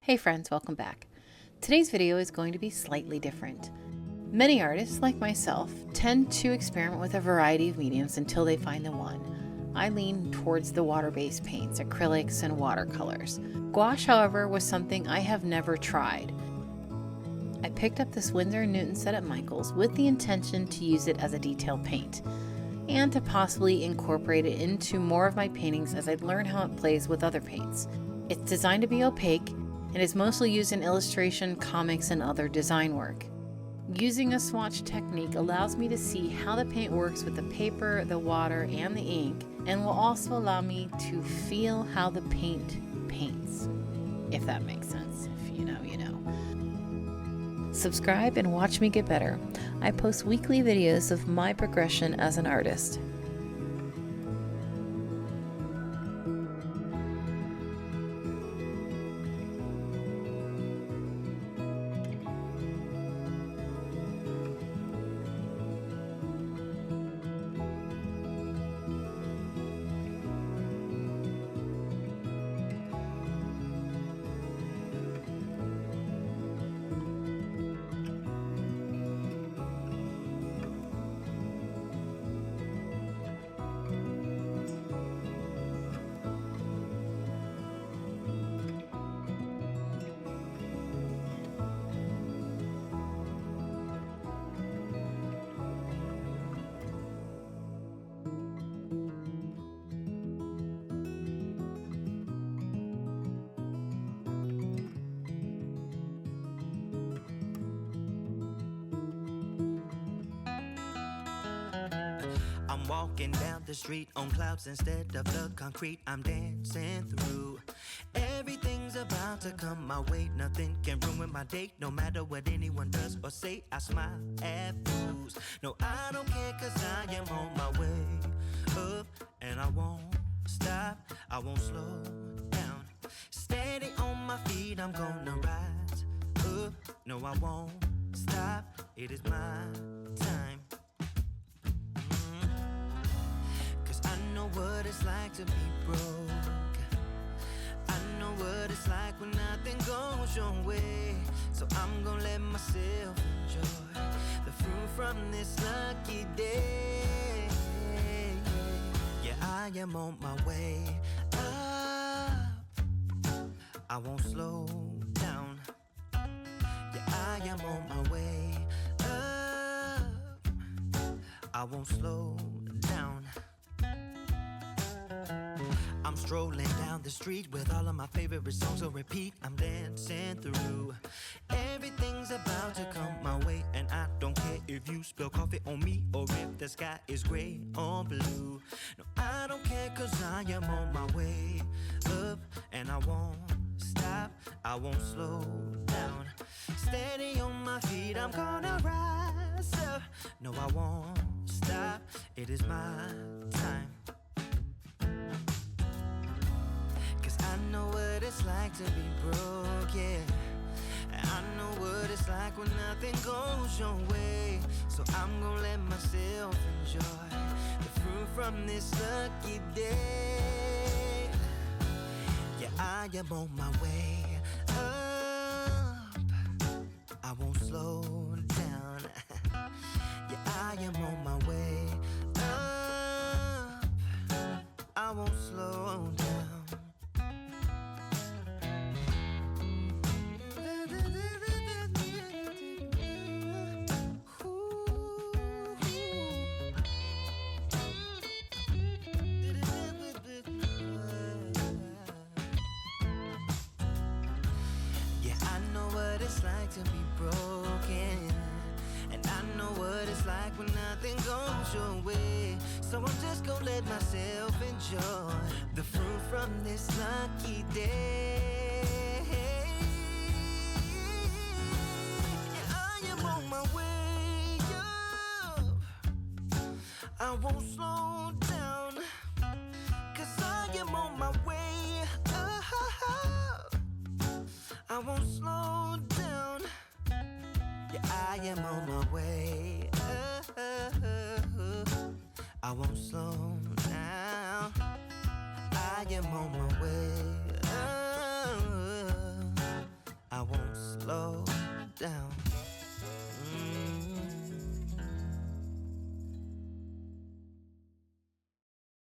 Hey friends, welcome back. Today's video is going to be slightly different. Many artists, like myself, tend to experiment with a variety of mediums until they find the one. I lean towards the water-based paints, acrylics, and watercolors. Gouache, however, was something I have never tried. I picked up this Winsor & Newton set at Michael's with the intention to use it as a detail paint, and to possibly incorporate it into more of my paintings as I'd learn how it plays with other paints. It's designed to be opaque, and is mostly used in illustration, comics, and other design work. Using a swatch technique allows me to see how the paint works with the paper, the water, and the ink, and will also allow me to feel how the paint paints, if that makes sense. If you know, you know. Subscribe and watch me get better. I post weekly videos of my progression as an artist. I'm walking down the street on clouds instead of the concrete I'm dancing through. Everything's about to come my way. Nothing can ruin my day, no matter what anyone does or say. I smile at fools. No, I don't care, cause I am on my way up, and I won't stop, I won't slow down. Steady on my feet, I'm gonna rise up. No, I won't stop, it is my time. I know what it's like to be broke. I know what it's like when nothing goes your way. So I'm gonna let myself enjoy the fruit from this lucky day. Yeah, I am on my way up, I won't slow down. Yeah, I am on my way up, I won't slow down. I'm strolling down the street with all of my favorite songs on repeat. I'm dancing through. Everything's about to come my way, and I don't care if you spill coffee on me or if the sky is gray or blue. No, I don't care, cause I am on my way up, and I won't stop, I won't slow down. Steady on my feet, I'm gonna rise up. No, I won't stop, it is my time. I know what it's like to be broke, yeah. I know what it's like when nothing goes your way. So I'm gonna let myself enjoy the fruit from this lucky day. Yeah, I am on my way up, I won't slow down. Yeah, I am on my way up, I won't slow down. It's like to be broken, and I know what it's like when nothing goes your way. So I'm just gonna let myself enjoy the fruit from this lucky day. Yeah, I am on my way up, I won't slow down, cause I am on my way up, I won't slow down. Yeah, I am on my way I won't slow down. I am on my way slow down.